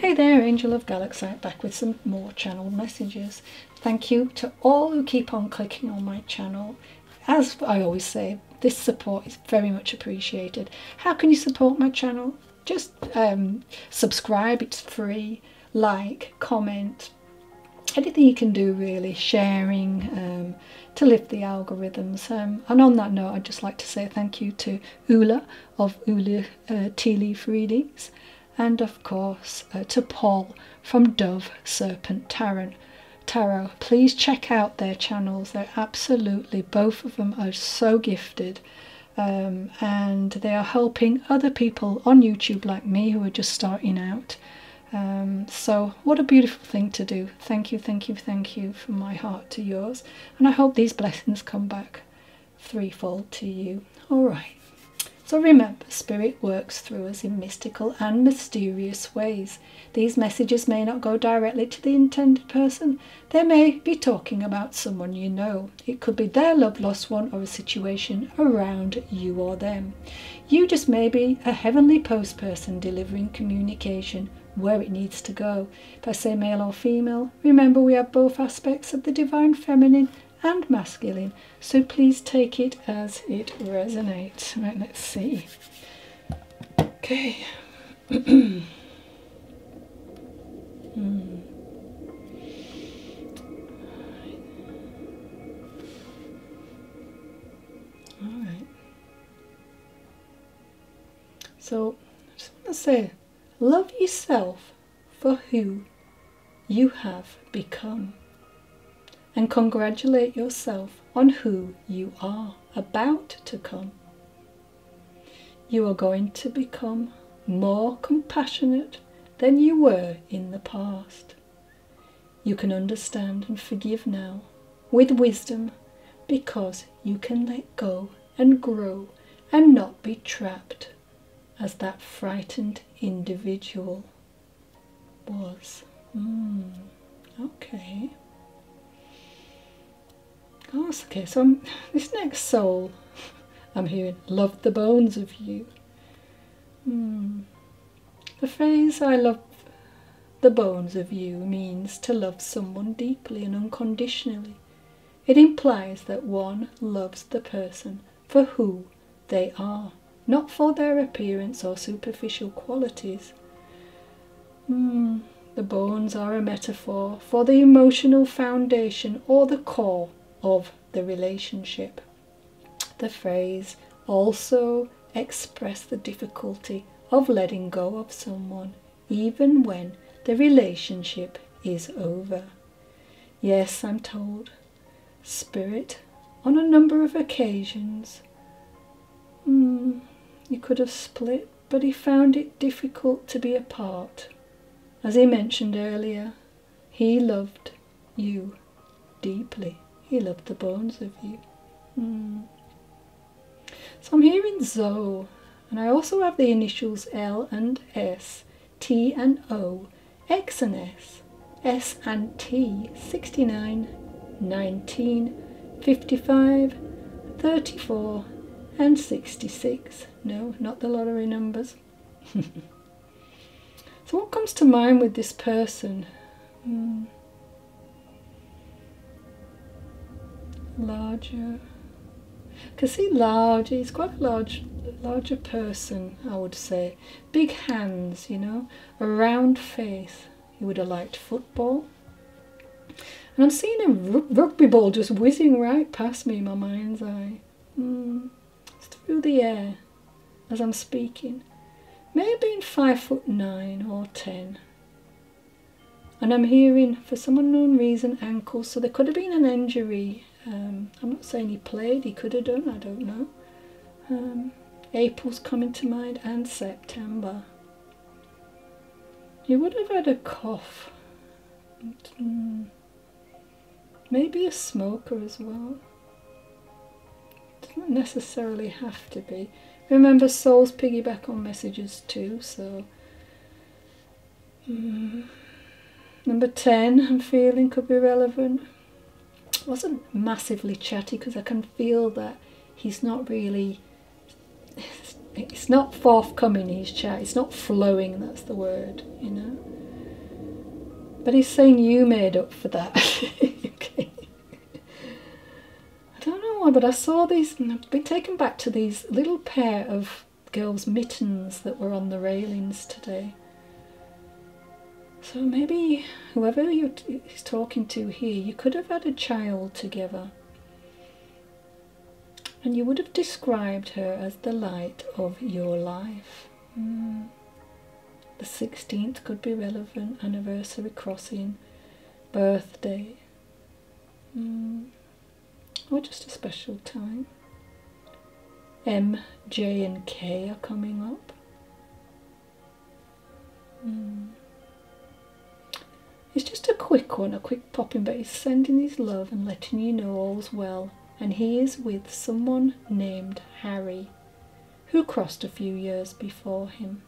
Hey there, Angel of Galaxy, back with some more channel messages. Thank you to all who keep on clicking on my channel. As I always say, this support is very much appreciated. How can you support my channel? Just subscribe, it's free, like, comment, anything you can do really, sharing to lift the algorithms. And on that note, I'd just like to say thank you to Ula of Ula Tea Leaf Readings, and of course to Paul from Dove Serpent Tarot. Please check out their channels. They're absolutely, both of them are so gifted, and they are helping other people on YouTube like me who are just starting out. So what a beautiful thing to do. Thank you, thank you, thank you from my heart to yours, and I hope these blessings come back threefold to you. All right. So remember, Spirit works through us in mystical and mysterious ways. These messages may not go directly to the intended person. They may be talking about someone you know. It could be their loved lost one or a situation around you or them. You just may be a heavenly post person delivering communication where it needs to go. If I say male or female, remember we have both aspects of the divine feminine and masculine, so please take it as it resonates. Right, let's see. Okay. All right. So I just want to say, love yourself for who you have become, and congratulate yourself on who you are about to come. You are going to become more compassionate than you were in the past. You can understand and forgive now with wisdom, because you can let go and grow and not be trapped as that frightened individual was. Okay. Oh, okay, so this next soul, I'm hearing, love the bones of you. The phrase, I love the bones of you, means to love someone deeply and unconditionally. It implies that one loves the person for who they are, not for their appearance or superficial qualities. The bones are a metaphor for the emotional foundation or the core of the relationship. The phrase also expresses the difficulty of letting go of someone, even when the relationship is over. Yes, I'm told, Spirit, on a number of occasions, you could have split, but he found it difficult to be apart. As he mentioned earlier, he loved you deeply. He loved the bones of you. So I'm hearing Zoe, and I also have the initials L and S, T and O, X and S, S and T, 69, 19, 55, 34, and 66. No, not the lottery numbers. So what comes to mind with this person? Larger. I can see large. He's quite a larger person, I would say. Big hands, you know, a round face. He would have liked football. And I'm seeing a rugby ball just whizzing right past me in my mind's eye. It's through the air as I'm speaking. Maybe in 5'9" or 10. And I'm hearing, for some unknown reason, ankles. So there could have been an injury. I'm not saying he played, he could have done, I don't know. April's coming to mind, and September. He would have had a cough. Maybe a smoker as well. Doesn't necessarily have to be. Remember, souls piggyback on messages too, so... Number 10, I'm feeling, could be relevant. Wasn't massively chatty, because I can feel that he's not really... It's not forthcoming, his chat. It's not flowing, that's the word, you know. But he's saying you made up for that. Okay. I don't know why, but I saw these, and I've been taken back to these little pair of girls' mittens that were on the railings today. So maybe whoever he's talking to here, you could have had a child together. And you would have described her as the light of your life. The 16th could be relevant, anniversary, crossing, birthday, or just a special time. M, J and K are coming up. It's just a quick one, a quick popping, but he's sending his love and letting you know all's well. And he is with someone named Harry, who crossed a few years before him.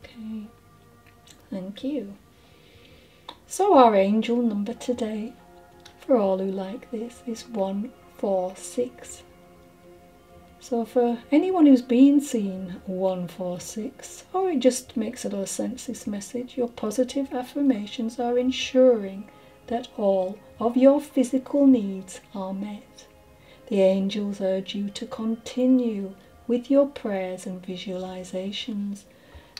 Okay, thank you. So our angel number today, for all who like this, is 146. So for anyone who's been seeing 146, or it just makes a lot of sense, this message, your positive affirmations are ensuring that all of your physical needs are met. The angels urge you to continue with your prayers and visualizations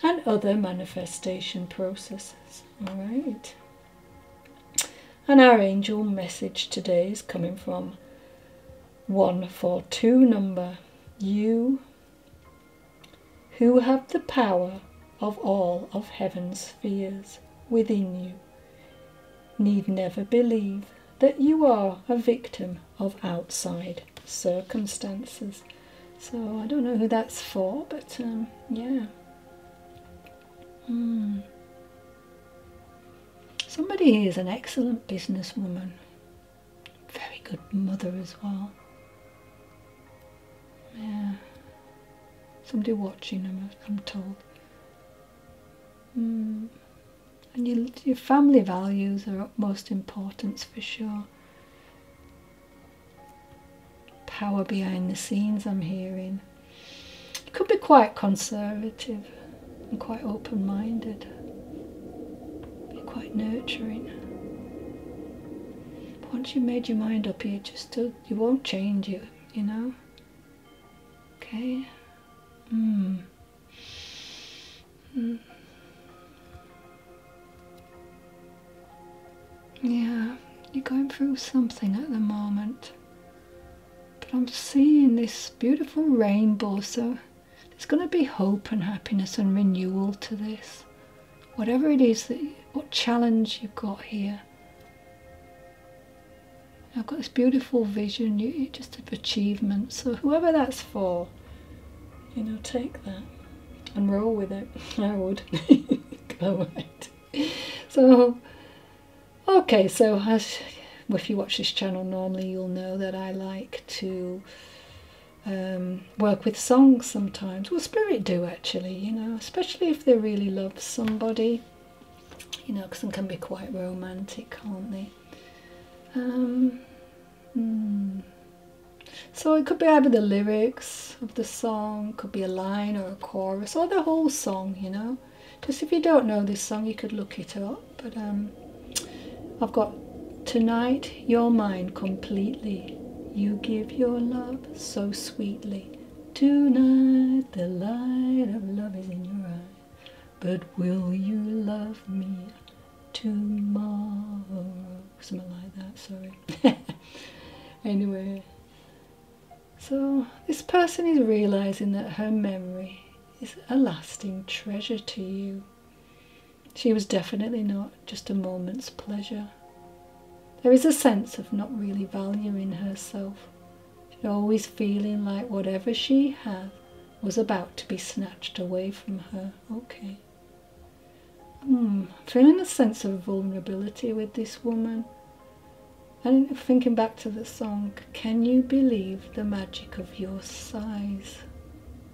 and other manifestation processes. All right. And our angel message today is coming from 142 number. You who have the power of all of heaven's spheres within you need never believe that you are a victim of outside circumstances. So I don't know who that's for, but yeah. Somebody here is an excellent businesswoman, very good mother as well. Yeah, somebody watching them, I'm told. And your family values are of most importance for sure. Power behind the scenes, I'm hearing. You could be quite conservative and quite open-minded. Be quite nurturing. But once you've made your mind up, you won't change it, you know. Okay. Yeah, you're going through something at the moment. But I'm seeing this beautiful rainbow, so there's going to be hope and happiness and renewal to this. Whatever it is, what challenge you've got here. I've got this beautiful vision, you just have achievement. So whoever that's for, you know, take that and roll with it. I would. Alright. So, okay, so if you watch this channel normally, you'll know that I like to work with songs sometimes. Well, spirit do actually, you know, especially if they really love somebody, you know, because they can be quite romantic, can't they? So it could be either the lyrics of the song, could be a line or a chorus, or the whole song, you know. Just if you don't know this song, you could look it up. But I've got tonight you're mine completely. You give your love so sweetly. Tonight the light of love is in your eye. But will you love me tomorrow? Something like that, sorry. Anyway, so this person is realizing that her memory is a lasting treasure to you. She was definitely not just a moment's pleasure. There is a sense of not really valuing herself. She's always feeling like whatever she had was about to be snatched away from her. Okay. Feeling a sense of vulnerability with this woman. And thinking back to the song, can you believe the magic of your size?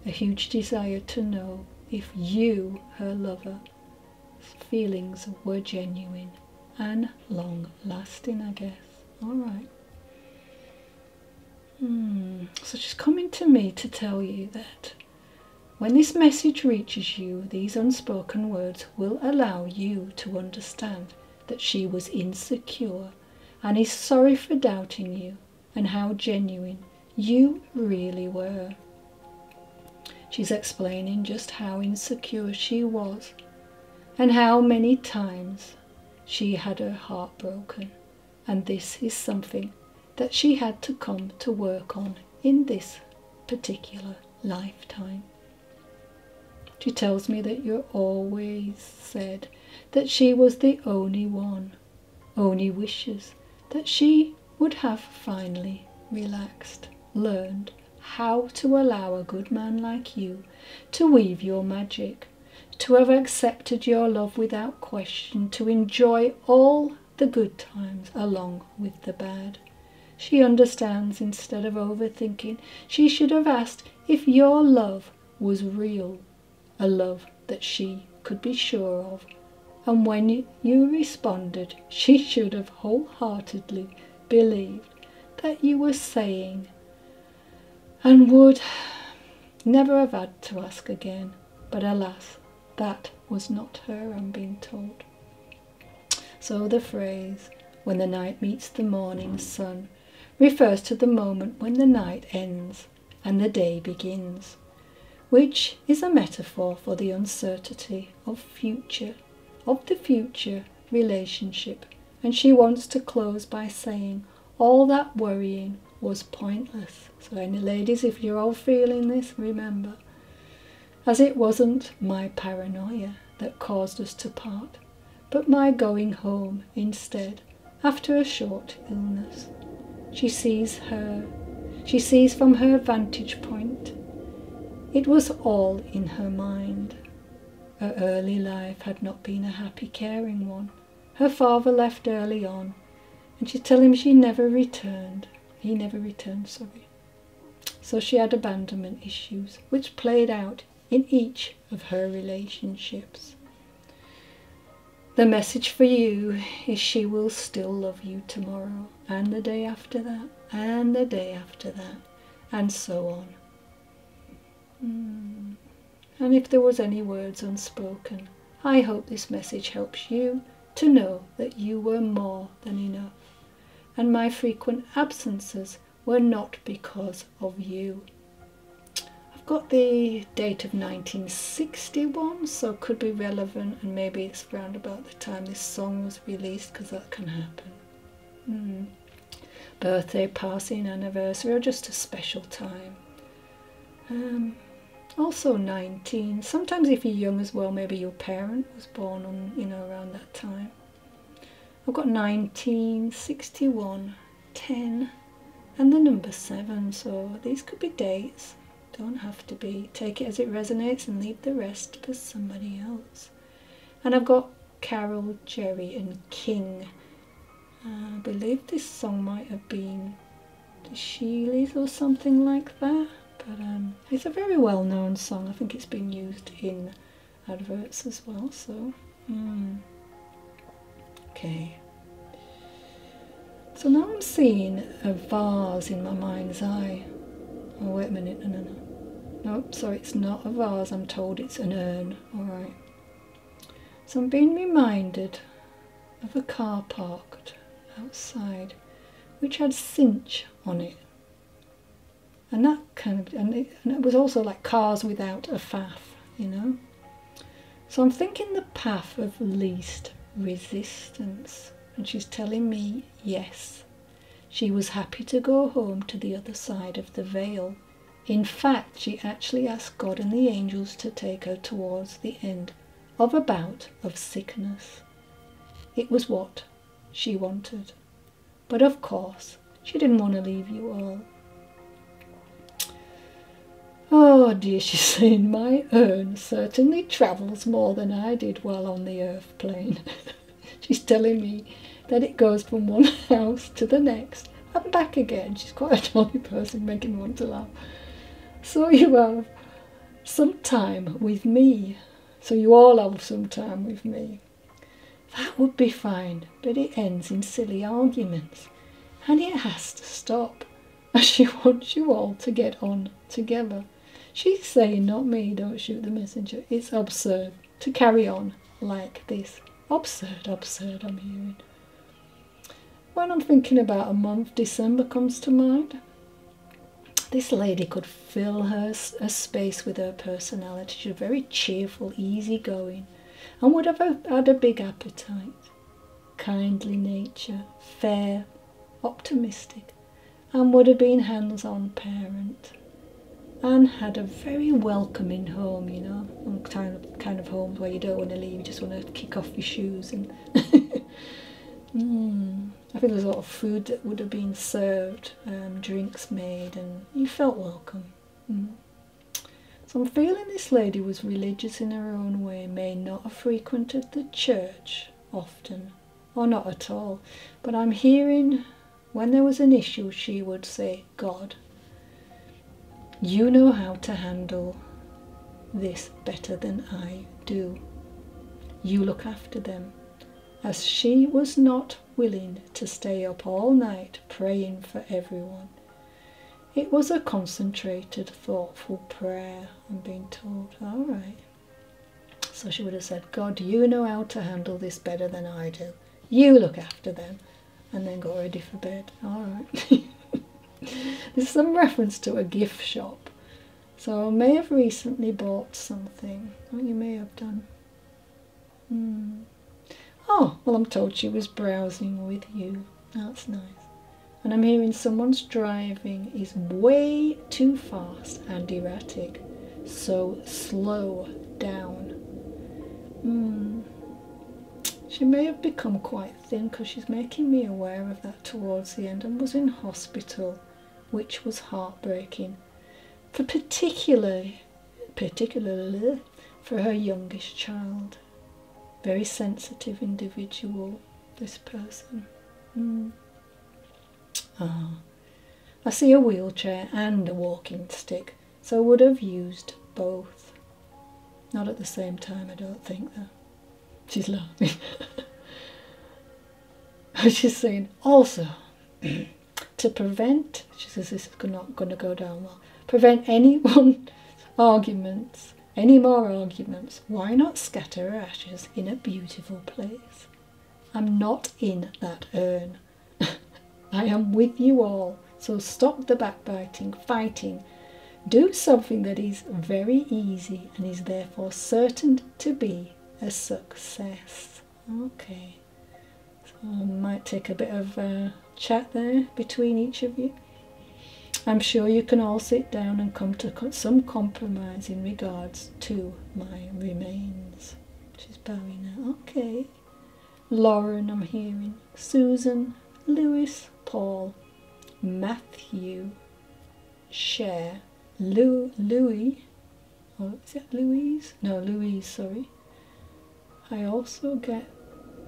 A huge desire to know if you, her lover, feelings were genuine and long-lasting, I guess. Alright. So she's coming to me to tell you that when this message reaches you, these unspoken words will allow you to understand that she was insecure and is sorry for doubting you and how genuine you really were. She's explaining just how insecure she was and how many times she had her heart broken, and this is something that she had to come to work on in this particular lifetime. She tells me that you always said that she was the only one, only wishes that she would have finally relaxed, learned how to allow a good man like you to weave your magic, to have accepted your love without question, to enjoy all the good times along with the bad. She understands instead of overthinking. She should have asked if your love was real, a love that she could be sure of. And when you responded, she should have wholeheartedly believed that you were saying, and would never have had to ask again. But alas, that was not her, I'm being told. So the phrase, when the night meets the morning sun, refers to the moment when the night ends and the day begins, which is a metaphor for the uncertainty of the future relationship. And she wants to close by saying all that worrying was pointless. So any ladies, if you're all feeling this, remember, as it wasn't my paranoia that caused us to part, but my going home instead after a short illness. She sees from her vantage point. It was all in her mind. Her early life had not been a happy, caring one. Her father left early on, and she's telling him he never returned, sorry. So she had abandonment issues, which played out in each of her relationships. The message for you is she will still love you tomorrow, and the day after that, and the day after that, and so on. And if there was any words unspoken, I hope this message helps you to know that you were more than enough, and my frequent absences were not because of you. I've got the date of 1961, so it could be relevant, and maybe it's around about the time this song was released, because that can happen. Birthday, passing, anniversary, or just a special time. Also 19. Sometimes if you're young as well, maybe your parent was born on, around that time. I've got 1961, 10, and the number 7. So these could be dates. Don't have to be. Take it as it resonates and leave the rest for somebody else. And I've got Carol, Jerry, and King. I believe this song might have been the Sheila's or something like that. But it's a very well-known song. I think it's been used in adverts as well. So, okay. So now I'm seeing a vase in my mind's eye. Oh, wait a minute. No. Nope, sorry, it's not a vase. I'm told it's an urn. All right. So I'm being reminded of a car parked outside, which had cinch on it. And that and it was also like cars without a faff, So I'm thinking the path of least resistance. And she's telling me, yes, she was happy to go home to the other side of the veil. In fact, she actually asked God and the angels to take her towards the end of a bout of sickness. It was what she wanted. But of course, she didn't want to leave you all. Oh dear, she's saying, my urn certainly travels more than I did while on the earth plane. She's telling me that it goes from one house to the next and back again. She's quite a jolly person, making me want to laugh. So you have some time with me. So you all have some time with me. That would be fine, but it ends in silly arguments. And it has to stop, as she wants you all to get on together. She's saying, not me, don't shoot the messenger. It's absurd to carry on like this Absurd, absurd, I'm hearing. When I'm thinking about a month, December comes to mind. This lady could fill her a space with her personality. She was very cheerful, easygoing, and would have had a big appetite. Kindly nature, fair, optimistic, and would have been hands-on parent. And had a very welcoming home, you know, kind of homes where you don't want to leave, you just want to kick off your shoes. And I think there's a lot of food that would have been served, drinks made, and you felt welcome. So I'm feeling this lady was religious in her own way, may not have frequented the church often, or not at all, but I'm hearing when there was an issue she would say, God, you know how to handle this better than I do. You look after them. As she was not willing to stay up all night praying for everyone. It was a concentrated, thoughtful prayer, I'm being told. All right. So she would have said, God, you know how to handle this better than I do. You look after them. And then got ready for bed. All right. There's some reference to a gift shop. So I may have recently bought something. Oh, you may have done. Oh, well, I'm told she was browsing with you. That's nice. And I'm hearing someone's driving is way too fast and erratic. So slow down. She may have become quite thin because she's making me aware of that towards the end, and was in hospital, which was heartbreaking, for particularly for her youngest child. Very sensitive individual, this person. I see a wheelchair and a walking stick, so would have used both. Not at the same time, I don't think, though. She's laughing. She's saying, also, to prevent, she says this is not going to go down well, prevent any more arguments, why not scatter her ashes in a beautiful place? I'm not in that urn. I am with you all, so stop the backbiting, fighting. Do something that is very easy and is therefore certain to be a success. Okay, so I might take a bit of chat there between each of you. I'm sure you can all sit down and come to some compromise in regards to my remains. She's bowing now. Okay. Lauren, I'm hearing. Susan, Lewis, Paul, Matthew, Cher, Louis. Oh, is that Louise? No, Louise, sorry. I also get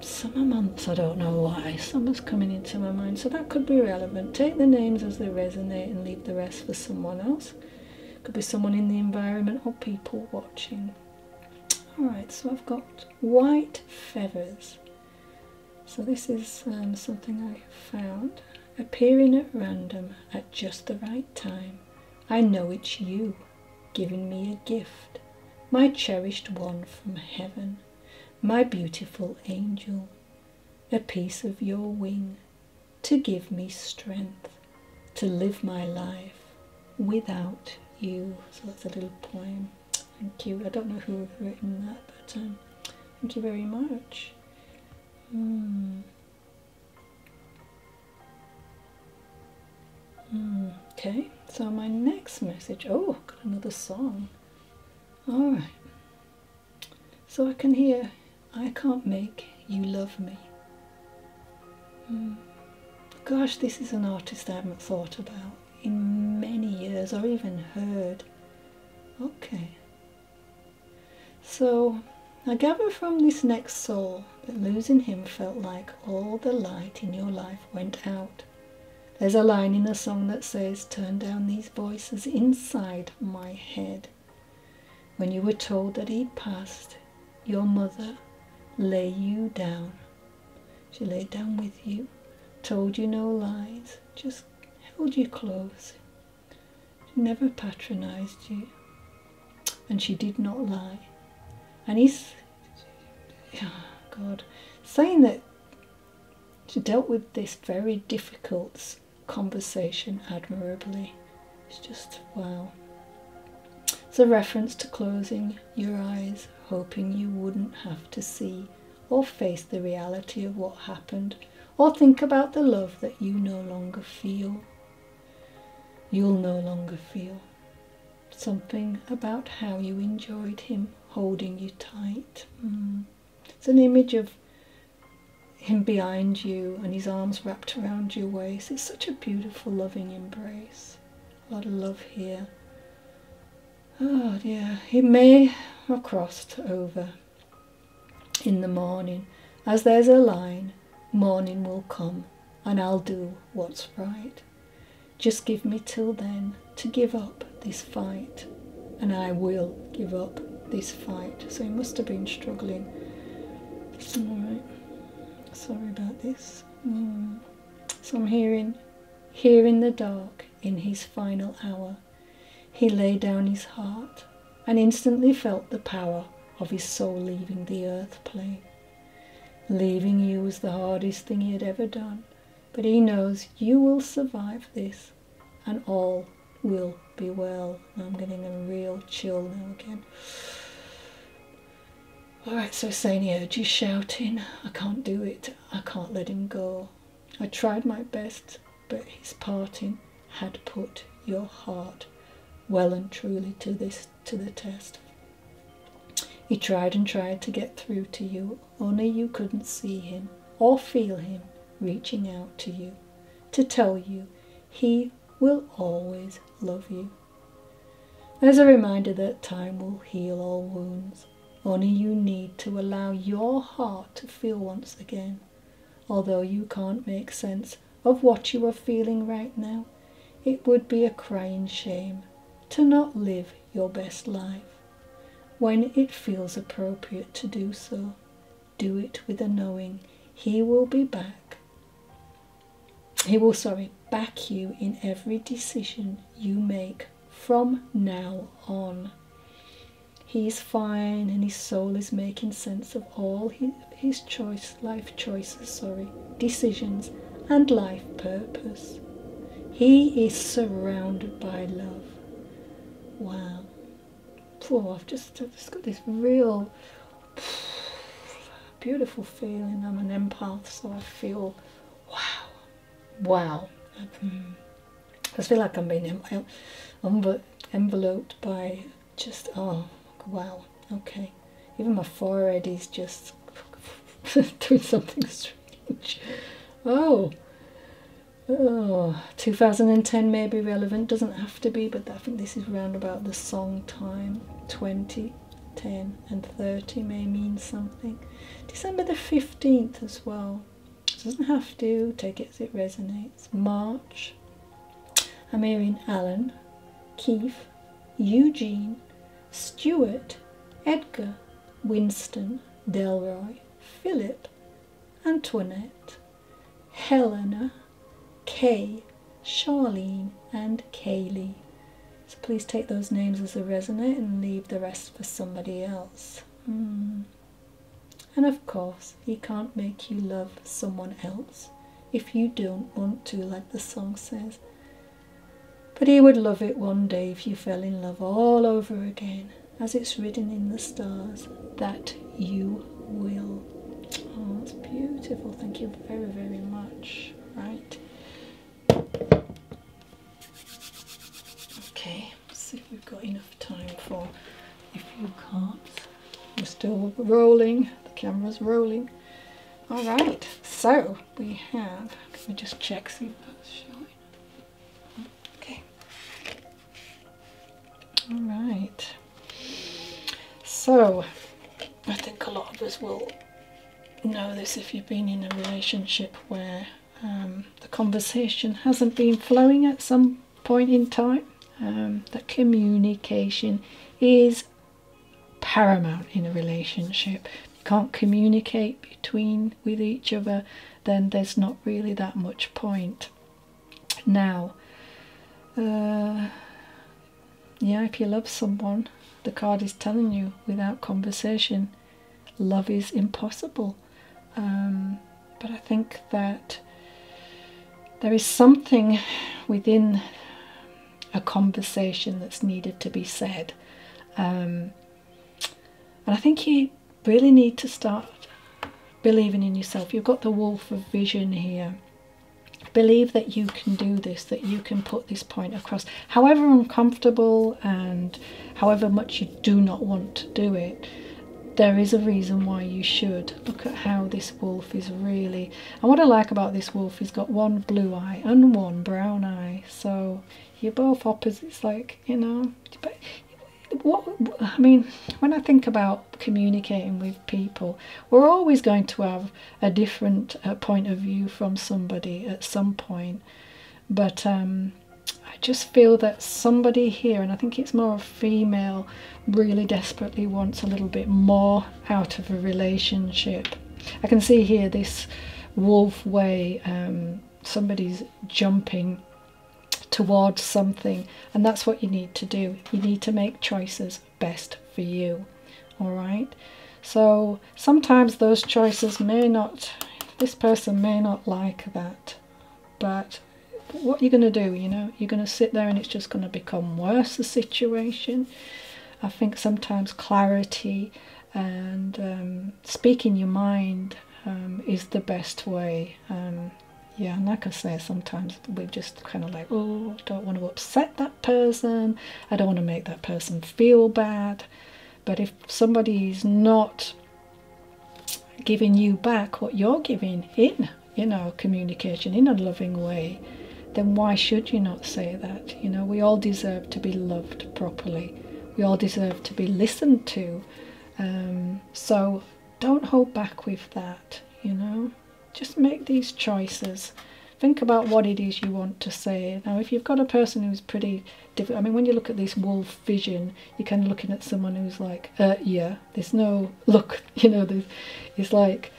summer months, I don't know why. Summer's coming into my mind, so that could be relevant. Take the names as they resonate and leave the rest for someone else. Could be someone in the environment or people watching. Alright, so I've got white feathers. So this is something I found. Appearing at random at just the right time. I know it's you, giving me a gift. My cherished one from heaven. My beautiful angel, a piece of your wing, to give me strength, to live my life without you. So that's a little poem. Thank you. I don't know who have written that, but thank you very much. Okay, so my next message, oh, got another song. Alright, so I can hear, I can't make you love me. Gosh, this is an artist I haven't thought about in many years or even heard. Okay. So, I gather from this next soul that losing him felt like all the light in your life went out. There's a line in a song that says, turn down these voices inside my head. When you were told that he'd passed, your mother lay you down. She laid down with you, told you no lies, just held you close. She never patronized you, and she did not lie. And God, saying that she dealt with this very difficult conversation admirably. It's just wow. It's a reference to closing your eyes, hoping you wouldn't have to see or face the reality of what happened, or think about the love that you no longer feel. You'll no longer feel. Something about how you enjoyed him holding you tight. It's an image of him behind you and his arms wrapped around your waist. It's such a beautiful, loving embrace. A lot of love here. Oh dear, it may have crossed over in the morning, as there's a line, morning will come and I'll do what's right. Just give me till then to give up this fight, and I will give up this fight. So he must have been struggling. Alright, sorry about this. So I'm hearing, here in the dark, in his final hour, he lay down his heart and instantly felt the power of his soul leaving the earth plane. Leaving you was the hardest thing he had ever done, but he knows you will survive this and all will be well. I'm getting a real chill now again. Alright, so saying he heard you shouting, I can't do it, I can't let him go. I tried my best, but his parting had put your heart well and truly to the test. He tried and tried to get through to you, only you couldn't see him or feel him reaching out to you to tell you he will always love you. As a reminder that time will heal all wounds, only you need to allow your heart to feel once again. Although you can't make sense of what you are feeling right now, it would be a crying shame to not live your best life. When it feels appropriate to do so, do it with a knowing he will be back. He will, back you in every decision you make from now on. He's fine and his soul is making sense of all his life choices, decisions and life purpose. He is surrounded by love. Wow. Oh, I've just got this real beautiful feeling. I'm an empath, so I feel wow. I feel like I'm being enveloped by just, oh, wow, okay. Even my forehead is just doing something strange. Oh, 2010 may be relevant, doesn't have to be, but I think this is round about the song time. 20, 10 and 30 may mean something. December the 15th as well. It doesn't have to, take it as it resonates. March, I'm hearing Alan, Keith, Eugene, Stuart, Edgar, Winston, Delroy, Philip, Antoinette, Helena, Kay, Charlene and Kaylee. So please take those names as they resonate and leave the rest for somebody else. And of course, he can't make you love someone else if you don't want to, like the song says. But he would love it one day if you fell in love all over again, as it's written in the stars that you will. Oh, that's beautiful. Thank you very, very much. Right. Okay, let's see if we've got enough time for if you can't. We're still rolling. The camera's rolling. All right. So we have. Let me just check, see if that's showing. Okay. All right. So I think a lot of us will know this if you've been in a relationship where the conversation hasn't been flowing at some point in time. That communication is paramount in a relationship. You can't communicate with each other, then there's not really that much point. Now, yeah, if you love someone, the card is telling you without conversation, love is impossible. but I think that there is something within a conversation that's needed to be said. And I think you really need to start believing in yourself. You've got the wolf of vision here. Believe that you can do this, that you can put this point across. However uncomfortable and however much you do not want to do it, there is a reason why you should. Look at how this wolf is really... And what I like about this wolf, he's got one blue eye and one brown eye. So you're both opposites, like, you know. But I mean, when I think about communicating with people, we're always going to have a different point of view from somebody at some point. But I just feel that somebody here, and I think it's more a female, really desperately wants a little bit more out of a relationship. I can see here this wolf way, somebody's jumping towards something, and that's what you need to do. You need to make choices best for you. All right, so sometimes those choices may not, this person may not like that, but what you're going to do, you know, you're going to sit there and it's just going to become worse, the situation. I think sometimes clarity and speaking your mind is the best way. Yeah, and like I say, sometimes we're just kind of like, oh, I don't want to upset that person. I don't want to make that person feel bad. But if somebody's not giving you back what you're giving in, you know, communication in a loving way, then why should you not say that? You know, we all deserve to be loved properly. We all deserve to be listened to. So don't hold back with that, you know. Just make these choices. Think about what it is you want to say. Now, if you've got a person who's pretty different, I mean, when you look at this wolf vision, you're kind of looking at someone who's like, yeah, there's no look, you know, it's like,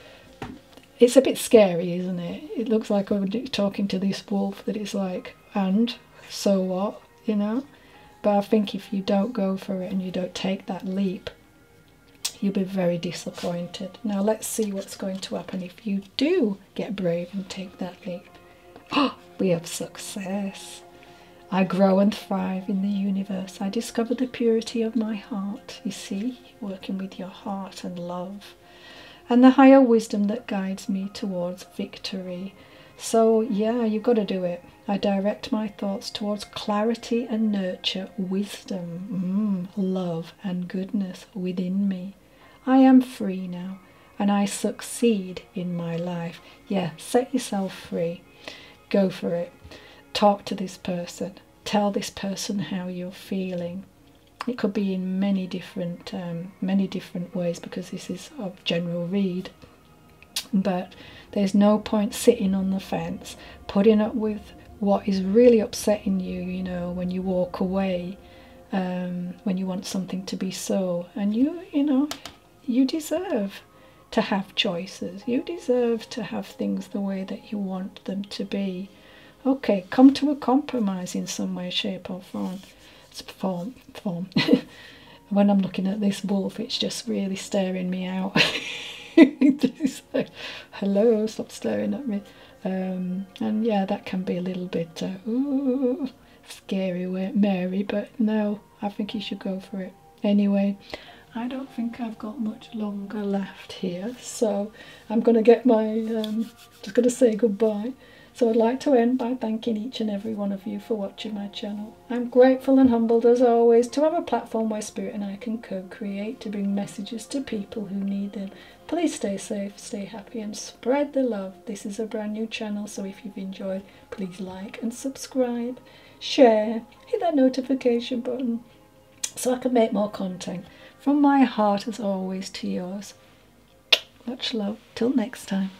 it's a bit scary, isn't it? It looks like when you're talking to this wolf that it's like, and so what, you know? But I think if you don't go for it and you don't take that leap, you'll be very disappointed. Now let's see what's going to happen if you do get brave and take that leap. Oh, we have success. I grow and thrive in the universe. I discover the purity of my heart. You see, working with your heart and love. And the higher wisdom that guides me towards victory. So yeah, you've got to do it. I direct my thoughts towards clarity and nurture wisdom, love and goodness within me. I am free now, and I succeed in my life. Yeah, set yourself free. Go for it. Talk to this person. Tell this person how you're feeling. It could be in many different ways, because this is a general read. But there's no point sitting on the fence, putting up with what is really upsetting you, you know, when you walk away, when you want something to be so. And you know, you deserve to have choices. You deserve to have things the way that you want them to be. Okay, come to a compromise in some way, shape or form. When I'm looking at this wolf, it's just really staring me out. It's like, hello, stop staring at me. And yeah, that can be a little bit scary, Mary, but no, I think you should go for it. Anyway, I don't think I've got much longer left here, so I'm going to get my, just going to say goodbye. So I'd like to end by thanking each and every one of you for watching my channel. I'm grateful and humbled as always to have a platform where Spirit and I can co-create to bring messages to people who need them. Please stay safe, stay happy and spread the love. This is a brand new channel, so if you've enjoyed, please like and subscribe, share, hit that notification button so I can make more content. From my heart as always to yours. Much love. Till next time.